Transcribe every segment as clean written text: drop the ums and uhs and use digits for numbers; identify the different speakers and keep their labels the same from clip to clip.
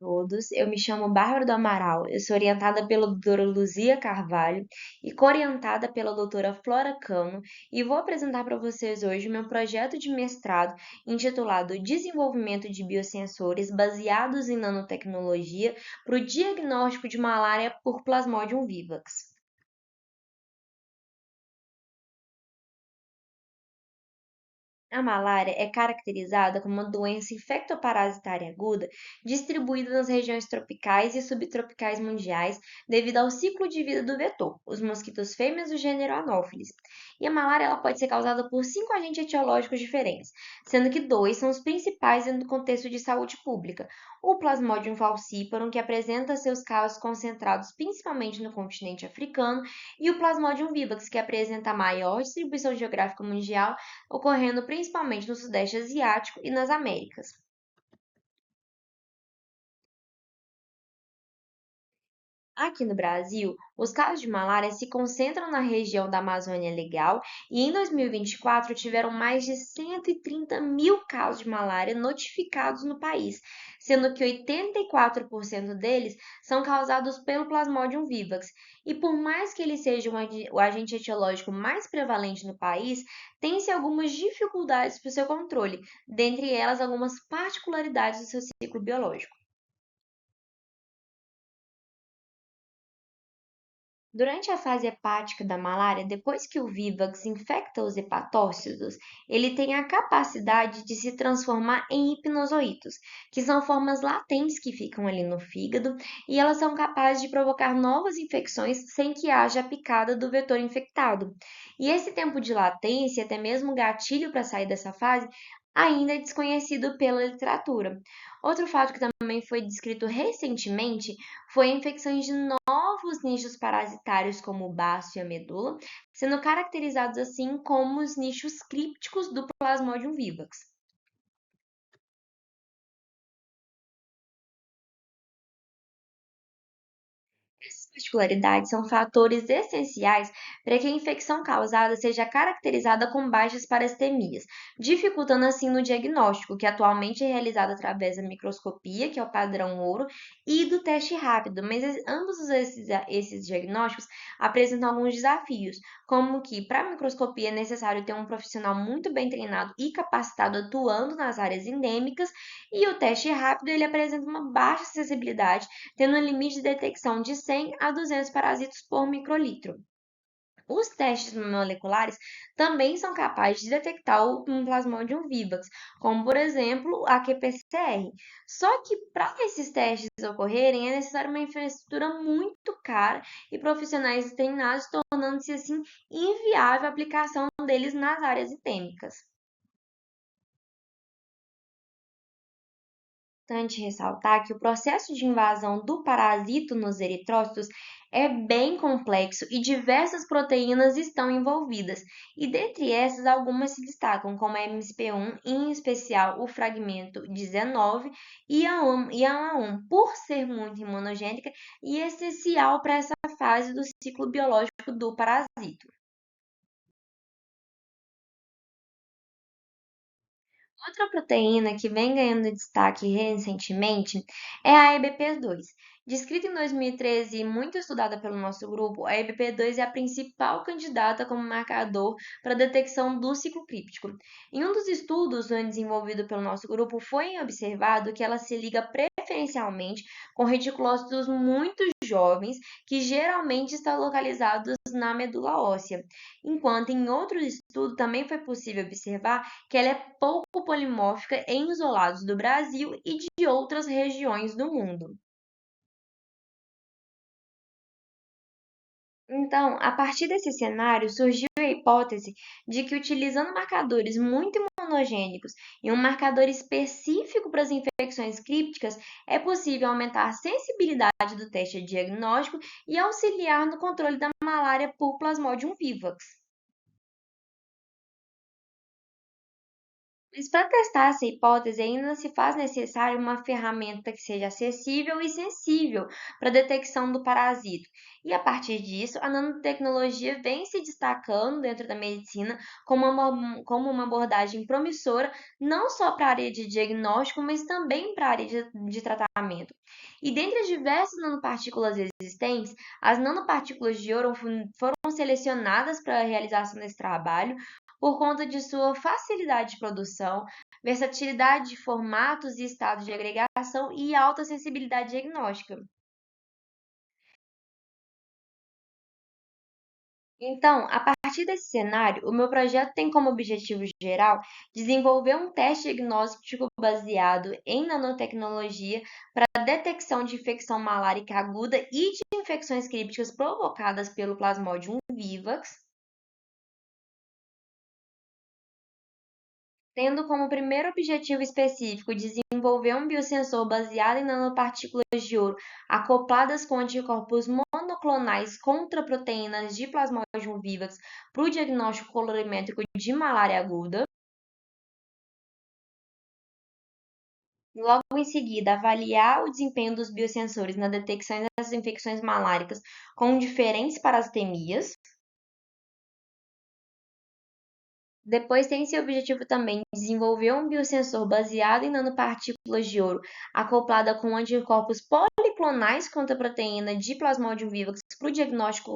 Speaker 1: Todos, eu me chamo Bárbara do Amaral, eu sou orientada pela doutora Luzia Carvalho e co-orientada pela doutora Flora Cano e vou apresentar para vocês hoje o meu projeto de mestrado intitulado Desenvolvimento de Biosensores baseados em nanotecnologia para o diagnóstico de malária por Plasmodium vivax. A malária é caracterizada como uma doença infectoparasitária aguda distribuída nas regiões tropicais e subtropicais mundiais devido ao ciclo de vida do vetor, os mosquitos fêmeas do gênero Anopheles. E a malária ela pode ser causada por 5 agentes etiológicos diferentes, sendo que dois são os principais dentro do contexto de saúde pública. O Plasmodium falciparum, que apresenta seus casos concentrados principalmente no continente africano, e o Plasmodium vivax, que apresenta a maior distribuição geográfica mundial ocorrendo principalmente no Sudeste Asiático e nas Américas. Aqui no Brasil, os casos de malária se concentram na região da Amazônia Legal e em 2024 tiveram mais de 130 mil casos de malária notificados no país, sendo que 84% deles são causados pelo Plasmodium vivax. E por mais que ele seja o agente etiológico mais prevalente no país, tem-se algumas dificuldades para o seu controle, dentre elas algumas particularidades do seu ciclo biológico. Durante a fase hepática da malária, depois que o Vivax infecta os hepatócitos, ele tem a capacidade de se transformar em hipnozoítos, que são formas latentes que ficam ali no fígado, e elas são capazes de provocar novas infecções sem que haja a picada do vetor infectado. E esse tempo de latência, até mesmo gatilho para sair dessa fase, ainda é desconhecido pela literatura. Outro fato que também foi descrito recentemente foi a infecção de novos nichos parasitários como o baço e a medula, sendo caracterizados assim como os nichos crípticos do Plasmodium vivax. Essas particularidades são fatores essenciais para que a infecção causada seja caracterizada com baixas parastemias, dificultando assim no diagnóstico, que atualmente é realizado através da microscopia, que é o padrão ouro, e do teste rápido, mas ambos esses diagnósticos apresentam alguns desafios, como que para a microscopia é necessário ter um profissional muito bem treinado e capacitado atuando nas áreas endêmicas, e o teste rápido ele apresenta uma baixa acessibilidade tendo um limite de detecção de 100 a 200 parasitos por microlitro. Os testes moleculares também são capazes de detectar um Plasmodium vivax, como por exemplo a qPCR. Só que para esses testes ocorrerem é necessária uma infraestrutura muito cara e profissionais treinados, tornando-se assim inviável a aplicação deles nas áreas endêmicas. Importante ressaltar que o processo de invasão do parasito nos eritrócitos é bem complexo e diversas proteínas estão envolvidas, e dentre essas algumas se destacam, como a MSP1, em especial o fragmento 19 e a AMA1, por ser muito imunogênica e essencial para essa fase do ciclo biológico do parasito. Outra proteína que vem ganhando destaque recentemente é a EBP2. Descrita em 2013 e muito estudada pelo nosso grupo, a EBP2 é a principal candidata como marcador para a detecção do ciclo críptico. Em um dos estudos desenvolvido pelo nosso grupo, foi observado que ela se liga preferencialmente com reticulócitos muito jovens, que geralmente estão localizados na medula óssea, enquanto em outro estudo também foi possível observar que ela é pouco polimórfica em isolados do Brasil e de outras regiões do mundo. Então, a partir desse cenário, surgiu a hipótese de que, utilizando marcadores muito imunogênicos e um marcador específico para as infecções crípticas, é possível aumentar a sensibilidade do teste diagnóstico e auxiliar no controle da malária por Plasmodium vivax. Mas para testar essa hipótese, ainda se faz necessário uma ferramenta que seja acessível e sensível para a detecção do parasito. E a partir disso, a nanotecnologia vem se destacando dentro da medicina como uma abordagem promissora, não só para a área de diagnóstico, mas também para a área de tratamento. E dentre as diversas nanopartículas existentes, as nanopartículas de ouro foram selecionadas para a realização desse trabalho por conta de sua facilidade de produção, versatilidade de formatos e estados de agregação e alta sensibilidade diagnóstica. Então, a partir desse cenário, o meu projeto tem como objetivo geral desenvolver um teste diagnóstico baseado em nanotecnologia para a detecção de infecção malárica aguda e de infecções crípticas provocadas pelo Plasmodium vivax, tendo como primeiro objetivo específico desenvolver um biosensor baseado em nanopartículas de ouro acopladas com anticorpos monoclonais contra proteínas de Plasmodium vivax para o diagnóstico colorimétrico de malária aguda. Logo em seguida, avaliar o desempenho dos biosensores na detecção das infecções maláricas com diferentes parasitemias. Depois tem esse objetivo também desenvolver um biosensor baseado em nanopartículas de ouro, acoplada com anticorpos policlonais contra a proteína de Plasmodium vivax para o diagnóstico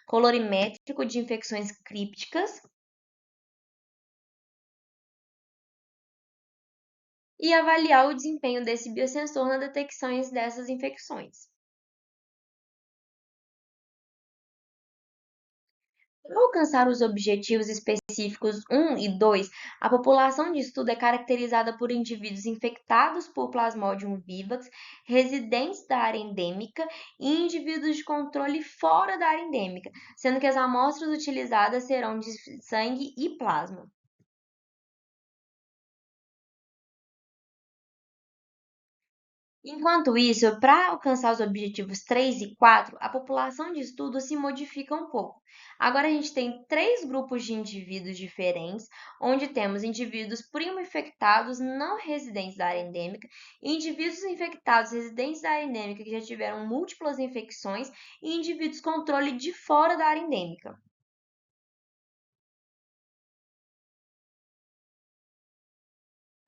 Speaker 1: colorimétrico de infecções crípticas. E avaliar o desempenho desse biosensor na detecção dessas infecções. Para alcançar os objetivos específicos 1 e 2, a população de estudo é caracterizada por indivíduos infectados por Plasmodium vivax, residentes da área endêmica e indivíduos de controle fora da área endêmica, sendo que as amostras utilizadas serão de sangue e plasma. Enquanto isso, para alcançar os objetivos 3 e 4, a população de estudo se modifica um pouco. Agora a gente tem três grupos de indivíduos diferentes, onde temos indivíduos primo-infectados não residentes da área endêmica, e indivíduos infectados residentes da área endêmica que já tiveram múltiplas infecções, e indivíduos controle de fora da área endêmica.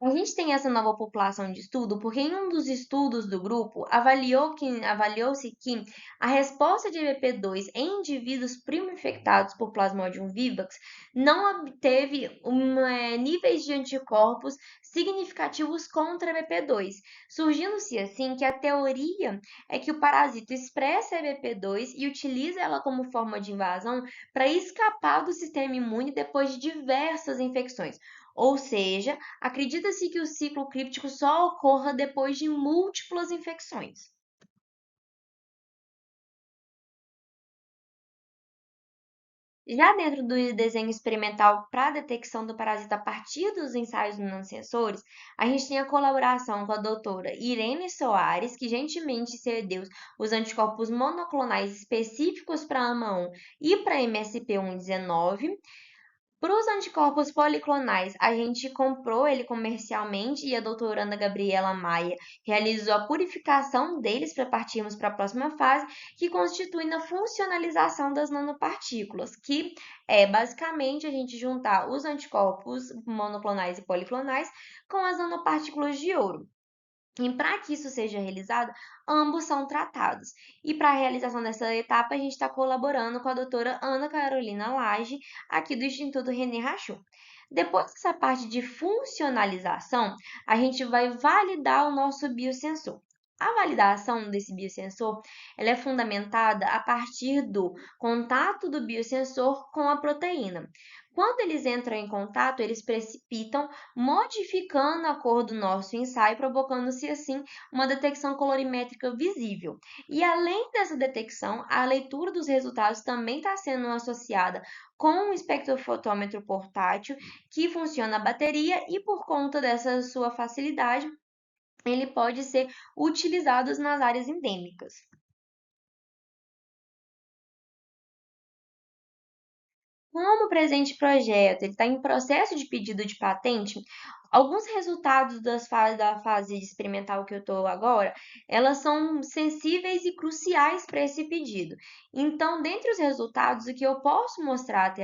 Speaker 1: A gente tem essa nova população de estudo porque em um dos estudos do grupo avaliou-se que a resposta de EBP2 em indivíduos primo-infectados por Plasmodium vivax não obteve níveis de anticorpos significativos contra EBP2, surgindo-se assim que a teoria é que o parasito expressa a EBP2 e utiliza ela como forma de invasão para escapar do sistema imune depois de diversas infecções. Ou seja, acredita-se que o ciclo críptico só ocorra depois de múltiplas infecções. Já dentro do desenho experimental para a detecção do parasita a partir dos ensaios nanosensores, a gente tem a colaboração com a doutora Irene Soares, que gentilmente cedeu os anticorpos monoclonais específicos para AMA1 e para MSP119. Para os anticorpos policlonais, a gente comprou ele comercialmente e a doutora Ana Gabriela Maia realizou a purificação deles para partirmos para a próxima fase, que constitui na funcionalização das nanopartículas, que é basicamente a gente juntar os anticorpos monoclonais e policlonais com as nanopartículas de ouro. E para que isso seja realizado, ambos são tratados. E para a realização dessa etapa, a gente está colaborando com a doutora Ana Carolina Lage, aqui do Instituto René Rachou. Depois dessa parte de funcionalização, a gente vai validar o nosso biosensor. A validação desse biosensor ela é fundamentada a partir do contato do biosensor com a proteína. Quando eles entram em contato, eles precipitam modificando a cor do nosso ensaio, provocando-se assim uma detecção colorimétrica visível. E além dessa detecção, a leitura dos resultados também está sendo associada com um espectrofotômetro portátil que funciona a bateria e por conta dessa sua facilidade, ele pode ser utilizado nas áreas endêmicas. Como o presente projeto está em processo de pedido de patente, alguns resultados da fase experimental que eu estou agora, elas são sensíveis e cruciais para esse pedido. Então, dentre os resultados, o que eu posso mostrar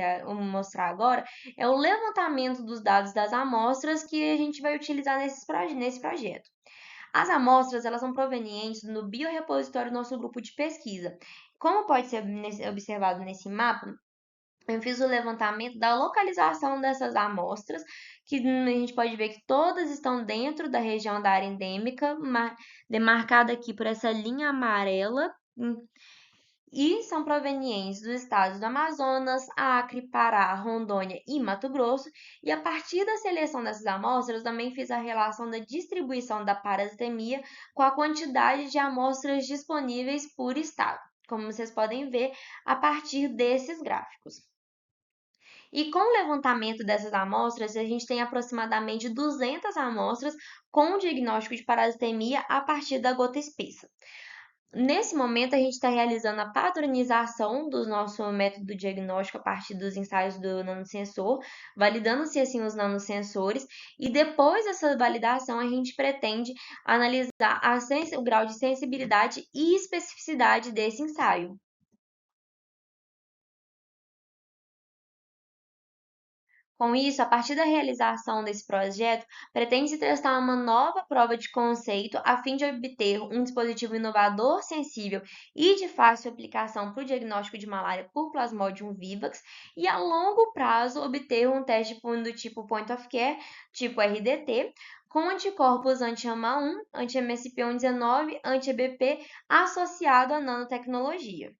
Speaker 1: agora é o levantamento dos dados das amostras que a gente vai utilizar nesse projeto. As amostras, elas são provenientes do biorepositório do nosso grupo de pesquisa. Como pode ser observado nesse mapa, eu fiz o levantamento da localização dessas amostras, que a gente pode ver que todas estão dentro da região da área endêmica, demarcada aqui por essa linha amarela, e são provenientes dos estados do Amazonas, Acre, Pará, Rondônia e Mato Grosso. E a partir da seleção dessas amostras, também fiz a relação da distribuição da parasitemia com a quantidade de amostras disponíveis por estado, como vocês podem ver a partir desses gráficos. E com o levantamento dessas amostras, a gente tem aproximadamente 200 amostras com o diagnóstico de parasitemia a partir da gota espessa. Nesse momento, a gente está realizando a padronização do nosso método diagnóstico a partir dos ensaios do nanosensor, validando-se assim os nanosensores, e depois dessa validação, a gente pretende analisar o grau de sensibilidade e especificidade desse ensaio. Com isso, a partir da realização desse projeto, pretende-se testar uma nova prova de conceito a fim de obter um dispositivo inovador, sensível e de fácil aplicação para o diagnóstico de malária por Plasmodium vivax e, a longo prazo, obter um teste do tipo Point of Care, tipo RDT, com anticorpos anti-AMA1, anti-MSP119, anti-EBP associado à nanotecnologia.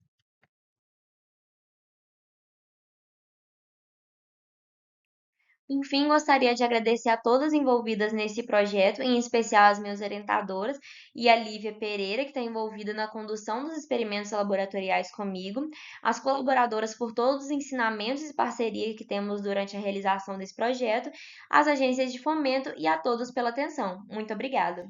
Speaker 1: Enfim, gostaria de agradecer a todas envolvidas nesse projeto, em especial as minhas orientadoras e a Lívia Pereira, que está envolvida na condução dos experimentos laboratoriais comigo, as colaboradoras por todos os ensinamentos e parceria que temos durante a realização desse projeto, as agências de fomento e a todos pela atenção. Muito obrigada!